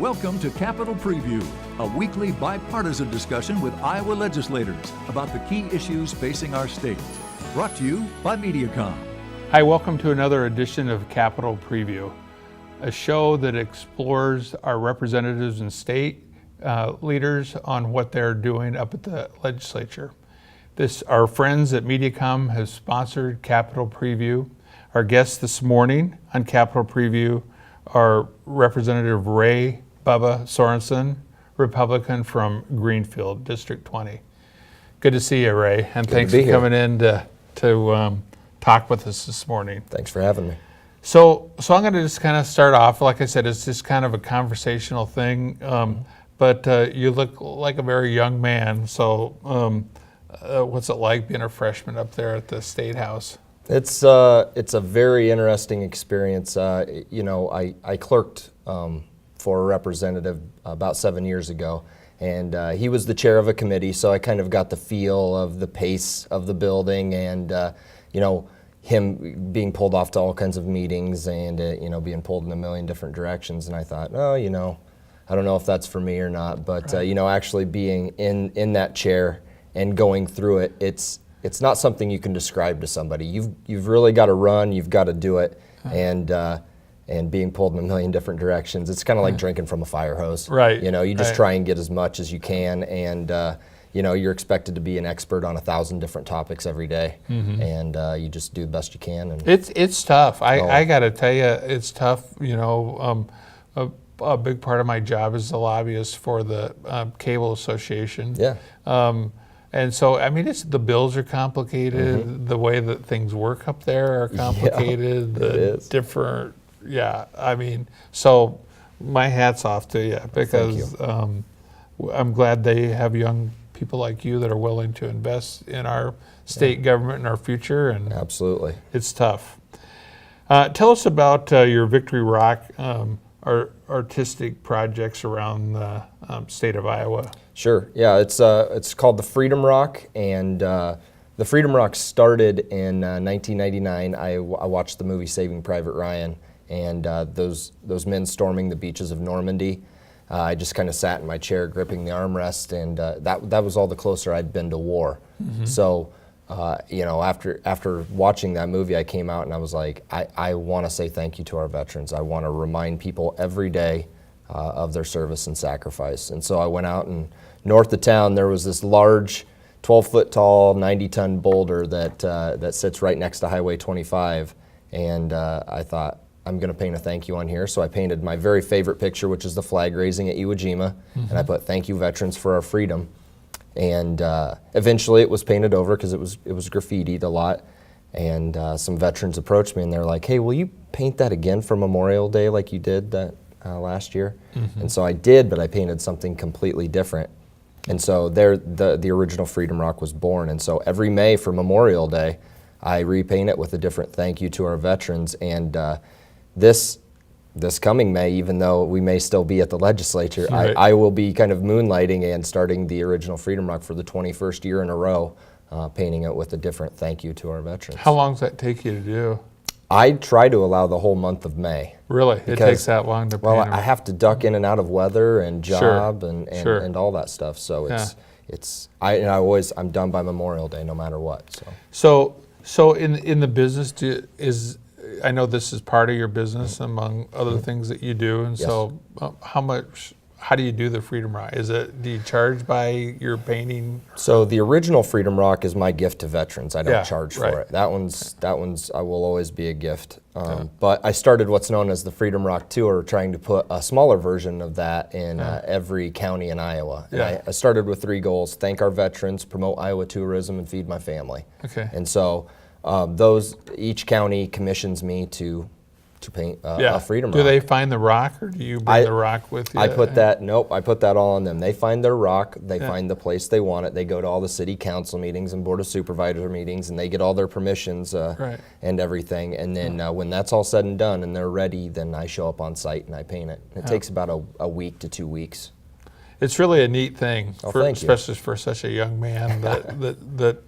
Welcome to Capitol Preview, a weekly bipartisan discussion with Iowa legislators about the key issues facing our state. Brought to you by Mediacom. Hi, welcome to another edition of Capitol Preview, a show that explores our representatives and state leaders on what they're doing up at the legislature. Our friends at Mediacom have sponsored Capitol Preview. Our guests this morning on Capitol Preview are Representative Ray Bubba Sorensen, Republican from Greenfield, District 20. Good to see you, Ray, and thanks for coming in to talk with us this morning. Thanks for having me. So I'm going to just kind of start off. Like I said, it's just kind of a conversational thing, but you look like a very young man. So what's it like being a freshman up there at the State House? It's a very interesting experience. I clerked for a representative about 7 years ago, and he was the chair of a committee, so I kind of got the feel of the pace of the building and, him being pulled off to all kinds of meetings and, being pulled in a million different directions. And I thought, I don't know if that's for me or not, but, right. Actually being in that chair and going through it, it's not something you can describe to somebody. You've really got to run, you've got to do it, and being pulled in a million different directions. It's kind of like drinking from a fire hose. Right. You just try and get as much as you can, and you're expected to be an expert on 1,000 different topics every day, and you just do the best you can. And it's tough. I got to tell you, it's tough. A big part of my job is the lobbyist for the Cable Association. Yeah. And so, the bills are complicated. The way that things work up there are complicated. Yeah, it is. Different. Yeah, so my hat's off to you because I'm glad they have young people like you that are willing to invest in our state government and our future. And absolutely, it's tough. Tell us about your Victory Rock artistic projects around the state of Iowa. Sure. Yeah, it's called the Freedom Rock, and the Freedom Rock started in 1999. I watched the movie Saving Private Ryan, and those men storming the beaches of Normandy. I just kind of sat in my chair gripping the armrest, and that was all the closer I'd been to war. So, after watching that movie, I came out and I was like, I want to say thank you to our veterans. I want to remind people every day of their service and sacrifice. And so I went out, and north of town there was this large 12-foot tall, 90-ton boulder that sits right next to Highway 25. And I thought, I'm going to paint a thank you on here. So I painted my very favorite picture, which is the flag raising at Iwo Jima. And I put, thank you, veterans, for our freedom. And eventually it was painted over because it was graffitied a lot. And some veterans approached me and they're like, hey, will you paint that again for Memorial Day like you did that last year? And so I did, but I painted something completely different. And so the original Freedom Rock was born. And so every May for Memorial Day, I repaint it with a different thank you to our veterans. And this coming May, even though we may still be at the legislature, right. I will be kind of moonlighting and starting the original Freedom Rock for the 21st year in a row, painting it with a different thank you to our veterans. How long does that take you to do? I try to allow the whole month of May. Really? It takes that long to paint? Well, I have to duck in and out of weather and job and all that stuff. So I'm done by Memorial Day no matter what. So in the business, I know this is part of your business among other things that you do, and yes. So how do you do the Freedom Rock? Do you charge by your painting? So the original Freedom Rock is my gift to veterans. I don't charge for it. That one's I will always be a gift. But I started what's known as the Freedom Rock Tour, trying to put a smaller version of that in every county in Iowa. And I started with 3 goals: thank our veterans, promote Iowa tourism, and feed my family. Okay. And so each county commissions me to paint a Freedom Rock. Do they find the rock, or do you bring the rock with you? I put that all on them. They find their rock, they find the place they want it, they go to all the city council meetings and board of supervisor meetings, and they get all their permissions and everything. And then when that's all said and done and they're ready, then I show up on site and I paint it. It takes about a week to 2 weeks. It's really a neat thing, Thank you. especially for such a young man that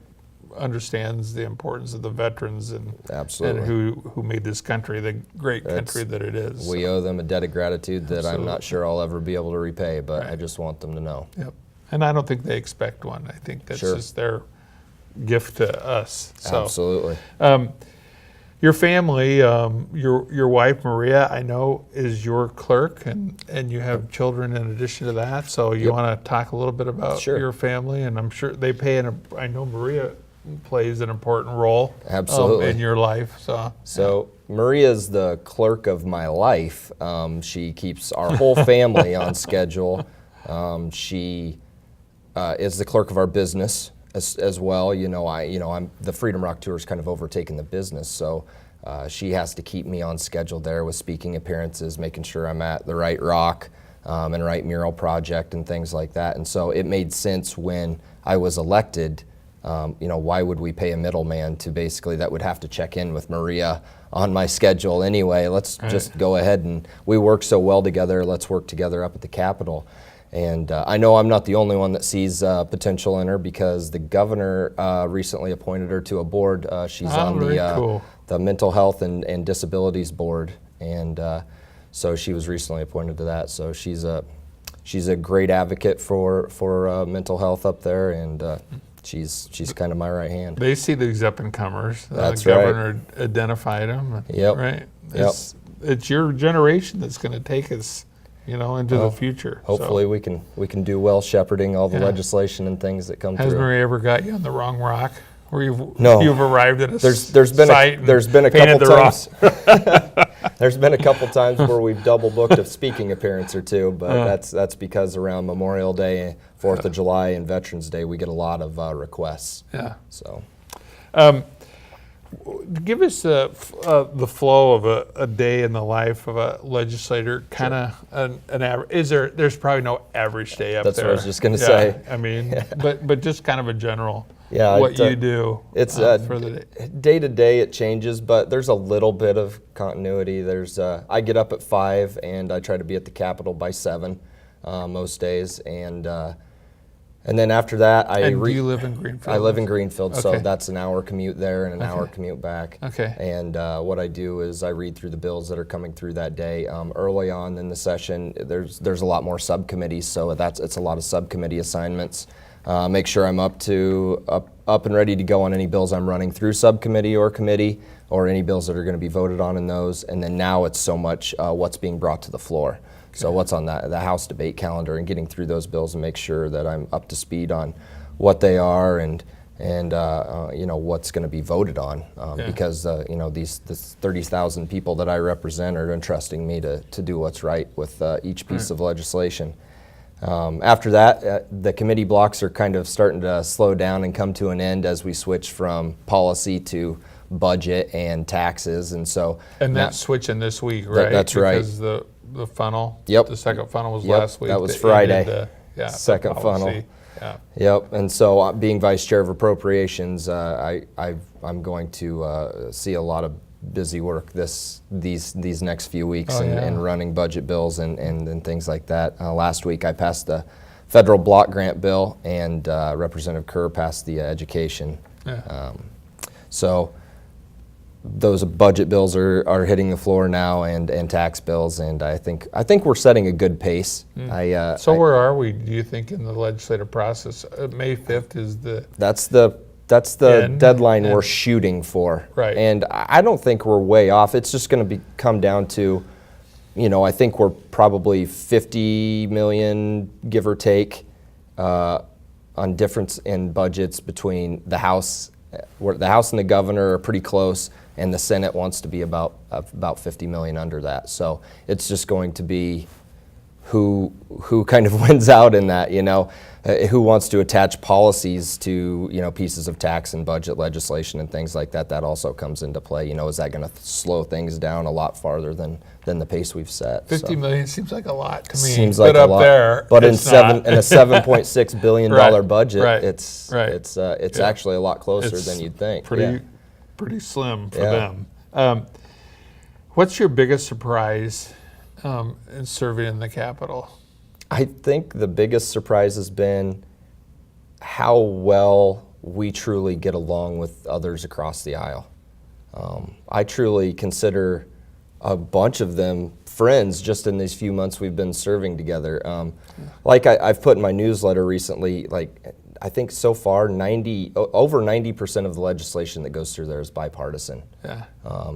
understands the importance of the veterans and Absolutely. and who made this country the great country that it is. We owe them a debt of gratitude that I'm not Absolutely. sure I'll ever be able to repay, but I Right. just want them to know. Yep. And I don't think they expect one. I think that's Sure. just their gift to us. So, Absolutely. your family, your wife Maria, I know, is your clerk, and you have children in addition to that. So you Yep. want to talk a little bit about Sure. your family, and I'm sure they I know Maria plays an important role Absolutely. in your life. So Maria's the clerk of my life. She keeps our whole family on schedule. She is the clerk of our business as well. I'm the Freedom Rock Tour is kind of overtaking the business, so she has to keep me on schedule there with speaking appearances, making sure I'm at the right rock and right mural project and things like that. And so it made sense when I was elected. Why would we pay a middleman to basically that would have to check in with Maria on my schedule anyway? Let's just go ahead, and we work so well together. Let's work together up at the Capitol. And I know I'm not the only one that sees potential in her, because the governor recently appointed her to a board. She's on very cool. the Mental Health and Disabilities Board, and so she was recently appointed to that. So she's a great advocate for mental health up there, and she's kind of my right hand. They see these up and comers. That's the right. governor identified them. Yep. Right. Yep. It's your generation that's going to take us, into the future. Hopefully So, we can do well shepherding all the Yeah. legislation and things that come has through. Maria ever got you on the wrong rock? Where No. you've arrived at a There's been site a painted couple the times. There's been a couple times where we've double booked a speaking appearance or two, but that's because around Memorial Day, 4th of July, and Veterans Day we get a lot of requests. Yeah. So Give us the flow of a day in the life of a legislator. Kind of an average. There's probably no average day up That's there. what I was just gonna Yeah, say. I mean, but just kind of a general. Yeah, What you do. It's for the day. day to day it changes, but there's a little bit of continuity. There's I get up at 5 and I try to be at the Capitol by 7 most days, and then after that And do you live in Greenfield? I live in Greenfield, so Okay. that's an hour commute there and an hour commute back. Okay. And what I do is I read through the bills that are coming through that day. Early on in the session, there's a lot more subcommittees, so it's a lot of subcommittee assignments. Make sure I'm up and ready to go on any bills I'm running through subcommittee or committee, or any bills that are going to be voted on in those. And then now it's so much what's being brought to the floor. So what's on the House debate calendar, and getting through those bills and make sure that I'm up to speed on what they are and what's going to be voted on, because these 30,000 people that I represent are entrusting me to do what's right with each piece of legislation. After that, the committee blocks are kind of starting to slow down and come to an end as we switch from policy to budget and taxes, and so that's switching this week, right? that's right. Because the funnel. Yep. The second funnel was Yep, last week. that was Friday. ended the Second funnel. policy. Yeah. Yep, and so being vice chair of appropriations, I'm going to see a lot of busy work these next few weeks, and running budget bills and things like that. Last week I passed the federal block grant bill, and Representative Kerr passed the education. Yeah. So those budget bills are hitting the floor now, and tax bills, and I think we're setting a good pace. So where are we, do you think, in the legislative process? May 5th is That's the end, deadline and we're shooting for. Right. And I don't think we're way off. It's just going to come down to, I think we're probably 50 million, give or take, on difference in budgets between the House. Where the House and the governor are pretty close, and the Senate wants to be about 50 million under that. So it's just going to be who kind of wins out in that, who wants to attach policies to, pieces of tax and budget legislation and things like that. That also comes into play. Is that going to slow things down a lot farther than the pace we've set? 50 million seems like a lot to me. Seems like but a up lot. there, But in it's not. a $7.6 billion Right, budget, right, it's Yeah. actually a lot closer It's than you'd think. pretty slim for Yeah. them. What's your biggest surprise in serving in the Capitol? I think the biggest surprise has been how well we truly get along with others across the aisle. I truly consider a bunch of them friends just in these few months we've been serving together. Like I've put in my newsletter recently, like I think so far over 90% of the legislation that goes through there is bipartisan. Yeah.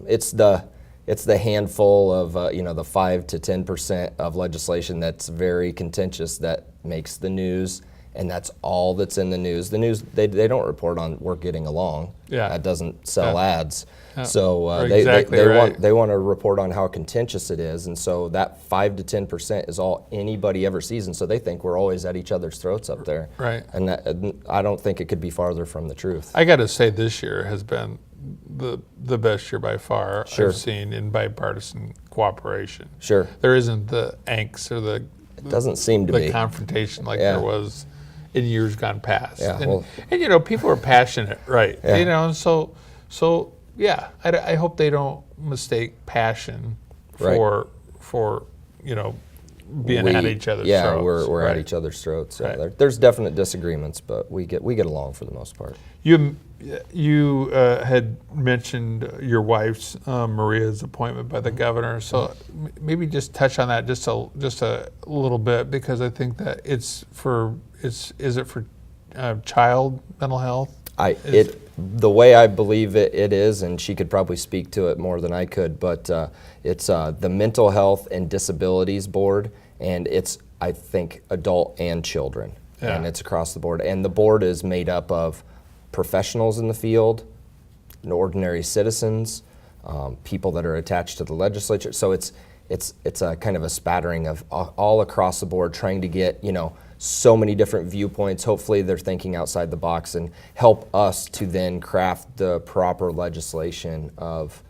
It's the handful of the 5 to 10% of legislation that's very contentious that makes the news, and that's all that's in the news. The news they don't report on we're getting along. Yeah. That doesn't sell ads. Yeah. So Exactly right. they want to report on how contentious it is, and so that 5 to 10% is all anybody ever sees, and so they think we're always at each other's throats up there. Right. And I don't think it could be farther from the truth. I got to say, this year has been the best year by far Sure. I've seen in bipartisan cooperation. Sure. There isn't the angst or It doesn't seem to the be. confrontation like Yeah. there was in years gone past. Yeah, And, well- and people are passionate, right? Yeah. So yeah, I hope they don't mistake passion Right. for being at each other's yeah, throats. we're right. at each other's throats. Yeah, Right. there's definite disagreements, but we get along for the most part. You had mentioned your wife's Maria's appointment by the governor, so maybe just touch on that just a little bit, because I think that is it for child mental health? The way I believe it is, and she could probably speak to it more than I could, but it's the Mental Health and Disabilities Board, and it's, I think, adult and children, Yeah. and it's across the board. And the board is made up of professionals in the field, ordinary citizens, people that are attached to the legislature. So it's a kind of a spattering of all across the board, trying to get so many different viewpoints. Hopefully they're thinking outside the box and help us to then craft the proper legislation of,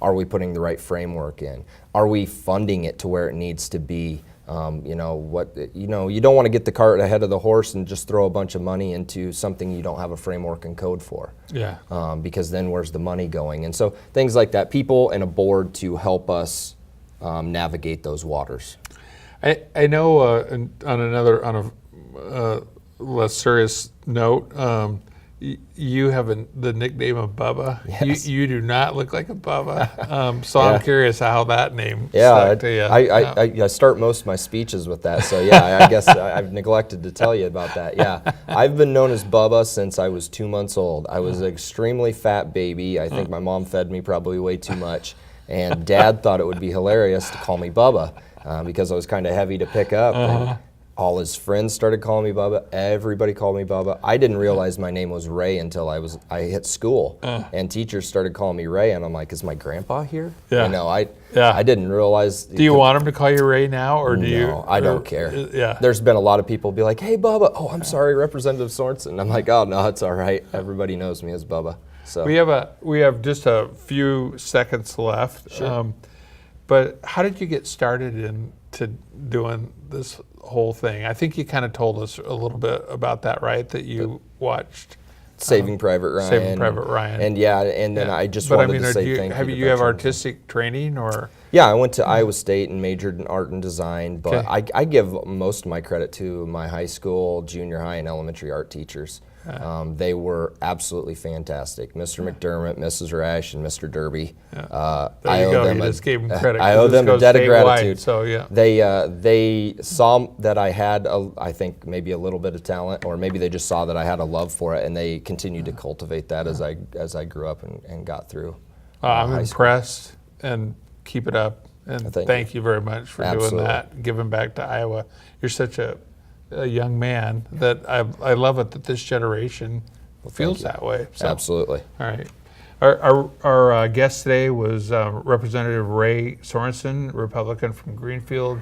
are we putting the right framework in? Are we funding it to where it needs to be? You don't want to get the cart ahead of the horse and just throw a bunch of money into something you don't have a framework and code for. Yeah. Because then where's the money going? And so things like that, people and a board to help us navigate those waters. I know on a less serious note, you have the nickname of Bubba. Yes. You do not look like a Bubba. So Yeah. I'm curious how that name Yeah, stuck to you. I start most of my speeches with that. So yeah, I guess I've neglected to tell you about that. Yeah, I've been known as Bubba since I was 2 months old. I was an extremely fat baby. I think my mom fed me probably way too much, and Dad thought it would be hilarious to call me Bubba because I was kind of heavy to pick up. And all his friends started calling me Bubba. Everybody called me Bubba. I didn't realize my name was Ray until I hit school, and teachers started calling me Ray, and I'm like, is my grandpa here? Yeah. I didn't realize. Do you want him to call you Ray now, or do you? No, I don't care. Yeah. There's been a lot of people be like, hey, Bubba. Oh, I'm sorry, Representative Sorensen. I'm like, oh, no, it's all right. Everybody knows me as Bubba. So We have just a few seconds left. Sure. But how did you get started into doing this whole thing? I think you kind of told us a little bit about that, right? That you watched Saving Private Ryan. Saving Private Ryan. And then I just wanted to say thank you. Do you have artistic training, or? Yeah, I went to Iowa State and majored in art and design, but Okay. I give most of my credit to my high school, junior high, and elementary art teachers. They were absolutely fantastic. Mr. McDermott, Mrs. Rash, and Mr. Derby. There I you owe go. them You just gave them credit. I 'cause owe this them a goes debt of statewide, gratitude. So yeah. They saw that I had, I think, maybe a little bit of talent, or maybe they just saw that I had a love for it, and they continued to cultivate that as I grew up and got through. I'm high school. impressed, and keep it up. And thank you very much for doing Absolutely. that, giving back to Iowa. You're such a young man that I love it that this generation feels that way. So. Absolutely. All right. Our guest today was Representative Ray Sorensen, Republican from Greenfield.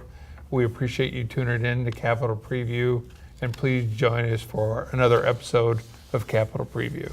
We appreciate you tuning in to Capitol Preview, and please join us for another episode of Capitol Preview.